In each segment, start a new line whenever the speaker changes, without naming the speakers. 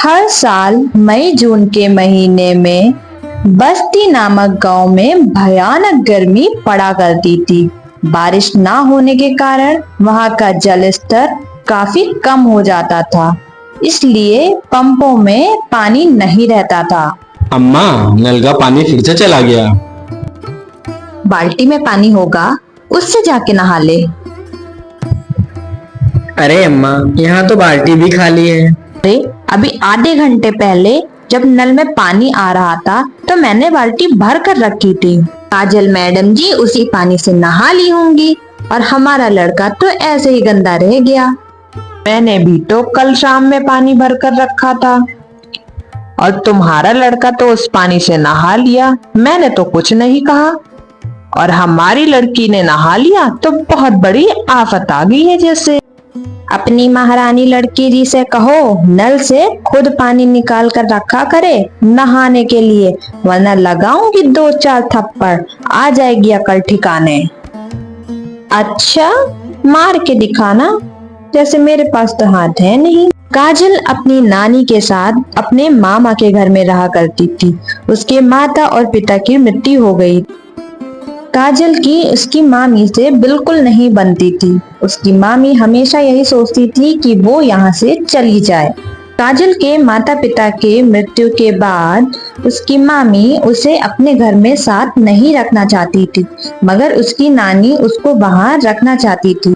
हर साल मई जून के महीने में बस्ती नामक गांव में भयानक गर्मी पड़ा करती थी। बारिश ना होने के कारण वहां का जल स्तर काफी कम हो जाता था, इसलिए पंपों में पानी नहीं रहता था।
अम्मा, नल का पानी फिर से चला गया।
बाल्टी में पानी होगा, उससे जाके नहा ले।
अरे अम्मा, यहाँ तो बाल्टी भी खाली है।
अरे अभी आधे घंटे पहले जब नल में पानी आ रहा था तो मैंने बाल्टी भर कर रखी थी। काजल मैडम जी उसी पानी से नहा ली होंगी और हमारा लड़का तो ऐसे ही गंदा रह गया।
मैंने भी तो कल शाम में पानी भर कर रखा था और तुम्हारा लड़का तो उस पानी से नहा लिया। मैंने तो कुछ नहीं कहा और हमारी लड़की ने नहा लिया तो बहुत बड़ी आफत आ गई है। जैसे
अपनी महारानी लड़की जी से कहो नल से खुद पानी निकाल कर रखा करे नहाने के लिए, वरना लगाऊंगी 2-4 थप्पड़, आ जाएगी अकल ठिकाने। अच्छा, मार के दिखाना, जैसे मेरे पास तो हाथ है नहीं। काजल अपनी नानी के साथ अपने मामा के घर में रहा करती थी। उसके माता और पिता की मृत्यु हो गई। काजल की उसकी मामी से बिल्कुल नहीं बनती थी। उसकी मामी हमेशा यही सोचती थी कि वो यहाँ से चली जाए। काजल के माता पिता के मृत्यु के बाद उसकी मामी उसे अपने घर में साथ नहीं रखना चाहती थी, मगर उसकी नानी उसको वहाँ रखना चाहती थी।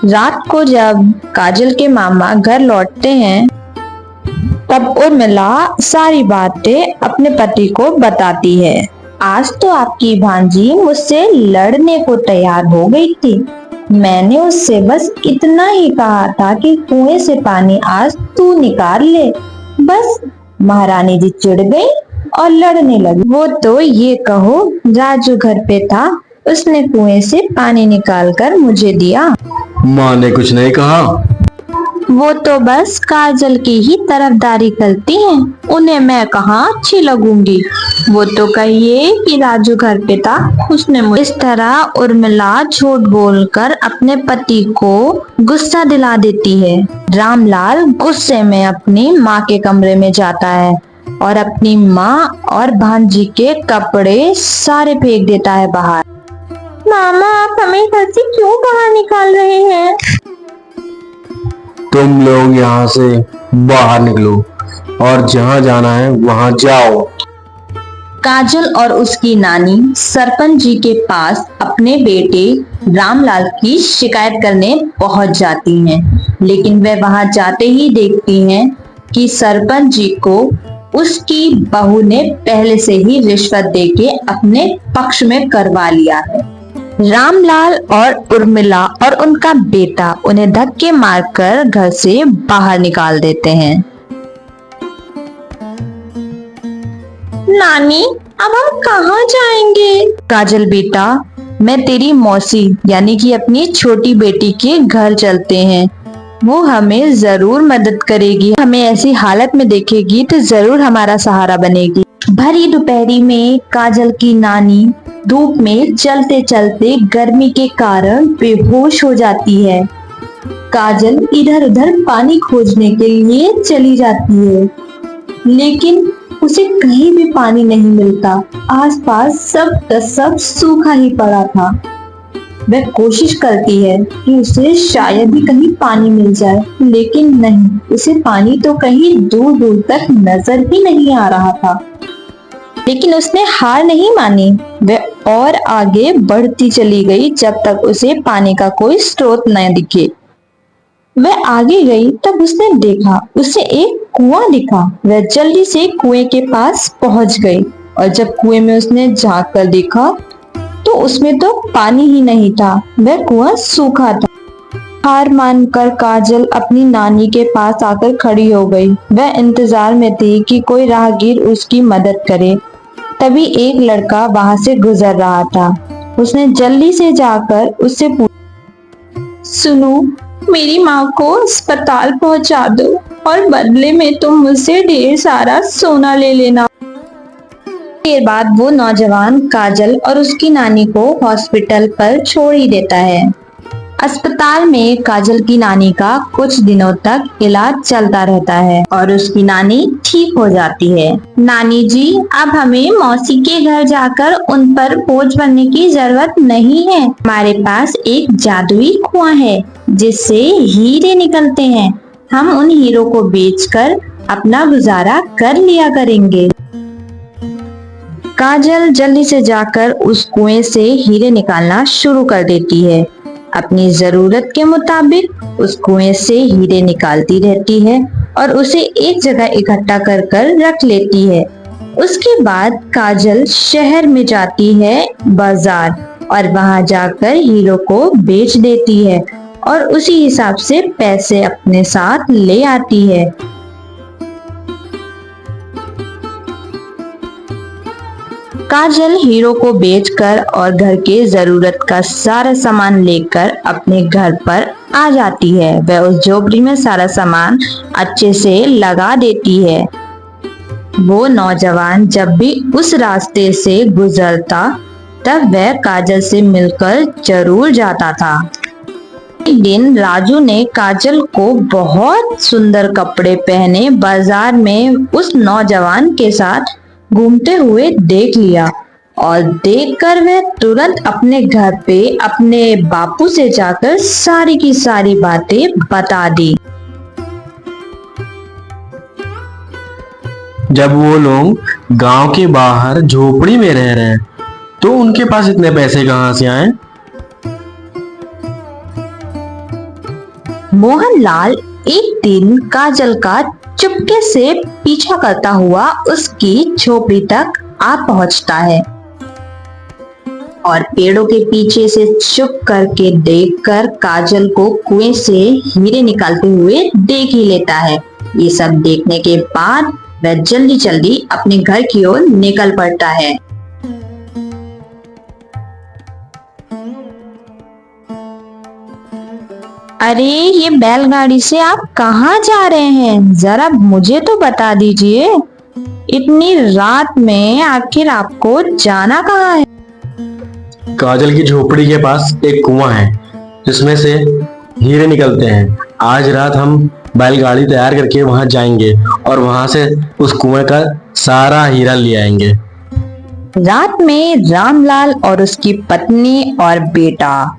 रात को जब काजल के मामा घर लौटते हैं तब उर्मिला सारी बातें अपने पति को बताती है। आज तो आपकी भांजी मुझसे लड़ने को तैयार हो गई थी। मैंने उससे बस इतना ही कहा था कि कुएं से पानी आज तू निकाल ले, बस महारानी जी चिढ़ गई और लड़ने लगी। वो तो ये कहो राजू घर पे था, उसने कुएं से पानी निकाल कर मुझे दिया।
माँ ने कुछ नहीं कहा।
वो तो बस काजल की ही तरफदारी करती हैं, उन्हें मैं कहाँ अच्छी लगूंगी। वो तो कहिए कि राजू घर पे था, उसने मुझे इस तरह उर्मिला झूठ बोलकर अपने पति को गुस्सा दिला देती है। रामलाल गुस्से में अपनी माँ के कमरे में जाता है और अपनी माँ और भांजी के कपड़े सारे फेंक देता है बाहर। मामा, आप हमें घर से क्यों बाहर निकाल रहे हैं?
तुम लोग यहाँ से बाहर निकलो और जहाँ जाना है वहाँ जाओ।
काजल और उसकी नानी सरपंच जी के पास अपने बेटे रामलाल की शिकायत करने पहुंच जाती हैं, लेकिन वे वहां जाते ही देखती हैं कि सरपंच जी को उसकी बहू ने पहले से ही रिश्वत देके अपने पक्ष में करवा लिया है। रामलाल और उर्मिला और उनका बेटा उन्हें धक्के मारकर घर से बाहर निकाल देते हैं। नानी, अब हम कहाँ जाएंगे? काजल बेटा, मैं तेरी मौसी यानी कि अपनी छोटी बेटी के घर चलते हैं। वो हमें जरूर मदद करेगी, हमें ऐसी हालत में देखेगी तो जरूर हमारा सहारा बनेगी। भरी दोपहरी में काजल की नानी धूप में चलते चलते गर्मी के कारण बेहोश हो जाती है। काजल इधर उधर पानी खोजने के लिए चली जाती है, लेकिन उसे कहीं भी पानी नहीं मिलता। आसपास सब का सब सूखा ही पड़ा था। वह कोशिश करती है कि उसे शायद ही कहीं पानी मिल जाए, लेकिन नहीं, उसे पानी तो कहीं दूर दूर तक नजर ही नहीं आ रहा था। लेकिन उसने हार नहीं मानी। वह और आगे बढ़ती चली गई जब तक उसे पानी का कोई स्रोत न दिखे। वह आगे गई तब उसने देखा, उसे एक कुआं दिखा। वह जल्दी से कुएं के पास पहुंच गई और जब कुएं में उसने झांक कर देखा तो उसमें तो पानी ही नहीं था, वह कुआं सूखा था। हार मानकर काजल अपनी नानी के पास आकर खड़ी हो गई। वह इंतजार में थी कि कोई राहगीर उसकी मदद करे। तभी एक लड़का वहां से गुजर रहा था। उसने जल्दी से जाकर उससे पूछा, सुनो, मेरी माँ को अस्पताल पहुंचा दो और बदले में तुम मुझसे ढेर सारा सोना ले लेना। देर बाद वो नौजवान काजल और उसकी नानी को हॉस्पिटल पर छोड़ ही देता है। अस्पताल में काजल की नानी का कुछ दिनों तक इलाज चलता रहता है और उसकी नानी ठीक हो जाती है। नानी जी, अब हमें मौसी के घर जाकर उन पर बोझ बनने की जरूरत नहीं है। हमारे पास एक जादुई कुआं है जिससे हीरे निकलते हैं। हम उन हीरों को बेचकर अपना गुजारा कर लिया करेंगे। काजल जल्दी से जाकर उस कुएं से हीरे निकालना शुरू कर देती है। अपनी जरूरत के मुताबिक उस कुएं से हीरे निकालती रहती है और उसे एक जगह इकट्ठा कर कर रख लेती है। उसके बाद काजल शहर में जाती है बाजार और वहां जाकर हीरो को बेच देती है और उसी हिसाब से पैसे अपने साथ ले आती है। काजल हीरो को बेचकर और घर के जरूरत का सारा सामान लेकर अपने घर पर आ जाती है। वह उस झोपड़ी में सारा सामान अच्छे से लगा देती है। वो नौजवान जब भी उस रास्ते से गुजरता तब वह काजल से मिलकर जरूर जाता था। एक दिन राजू ने काजल को बहुत सुंदर कपड़े पहने बाजार में उस नौजवान के साथ घूमते हुए देख लिया और देखकर वह तुरंत अपने घर पे अपने बापू से जाकर सारी की सारी बातें बता दी।
जब वो लोग गांव के बाहर झोपड़ी में रह रहे हैं तो उनके पास इतने पैसे कहाँ से आए?
मोहनलाल एक दिन काजल का चुपके से पीछा करता हुआ उसकी झोपड़ी तक आ पहुंचता है और पेड़ों के पीछे से चुप करके देखकर काजल को कुएं से हीरे निकालते हुए देख ही लेता है। ये सब देखने के बाद वह जल्दी जल्दी अपने घर की ओर निकल पड़ता है। अरे, ये बैलगाड़ी से आप कहाँ जा रहे हैं? जरा मुझे तो बता दीजिए। इतनी रात में आखिर आपको जाना कहाँ है?
काजल की झोपड़ी के पास एक कुआं है जिसमें से हीरे निकलते हैं। आज रात हम बैलगाड़ी तैयार करके वहां जाएंगे और वहां से उस कुएं का सारा हीरा ले आएंगे।
रात में रामलाल और उसकी पत्नी और बेटा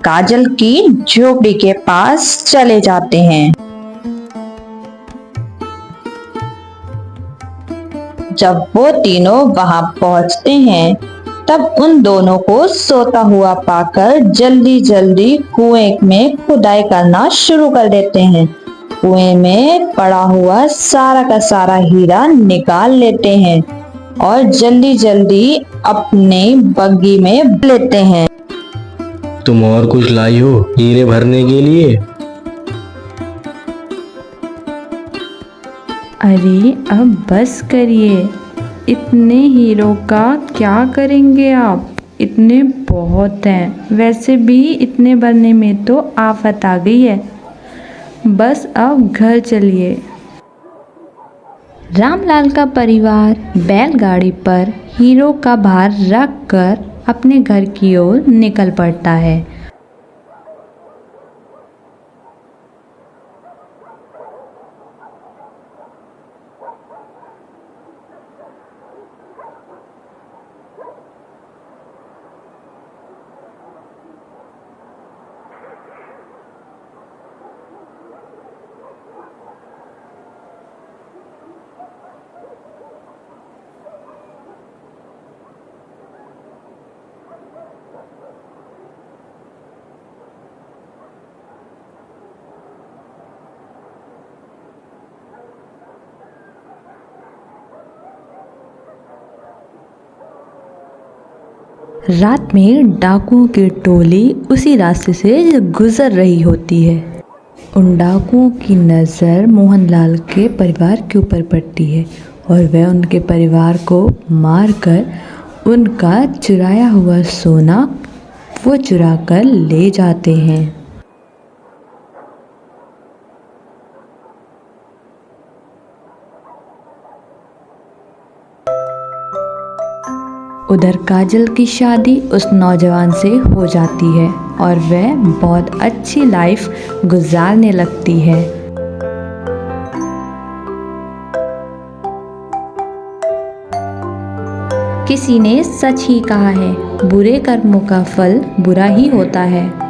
काजल की झोपड़ी के पास चले जाते हैं। जब वो तीनों वहां पहुंचते हैं तब उन दोनों को सोता हुआ पाकर जल्दी जल्दी कुएं में खुदाई करना शुरू कर देते हैं। कुएं में पड़ा हुआ सारा का सारा हीरा निकाल लेते हैं और जल्दी जल्दी अपने बग्गी में लेते हैं।
तुम और कुछ लाई हो हीरे भरने के लिए?
अरे अब बस करिए, इतने हीरों का क्या करेंगे आप? इतने बहुत हैं। वैसे भी इतने भरने में तो आफत आ गई है। बस अब घर चलिए। रामलाल का परिवार बैलगाड़ी पर हीरो का भार रख कर अपने घर की ओर निकल पड़ता है। रात में डाकुओं की टोली उसी रास्ते से गुजर रही होती है। उन डाकुओं की नज़र मोहनलाल के परिवार के ऊपर पड़ती है और वह उनके परिवार को मारकर उनका चुराया हुआ सोना वो चुरा कर ले जाते हैं। उधर काजल की शादी उस नौजवान से हो जाती है और वह बहुत अच्छी लाइफ गुजारने लगती है। किसी ने सच ही कहा है, बुरे कर्मों का फल बुरा ही होता है।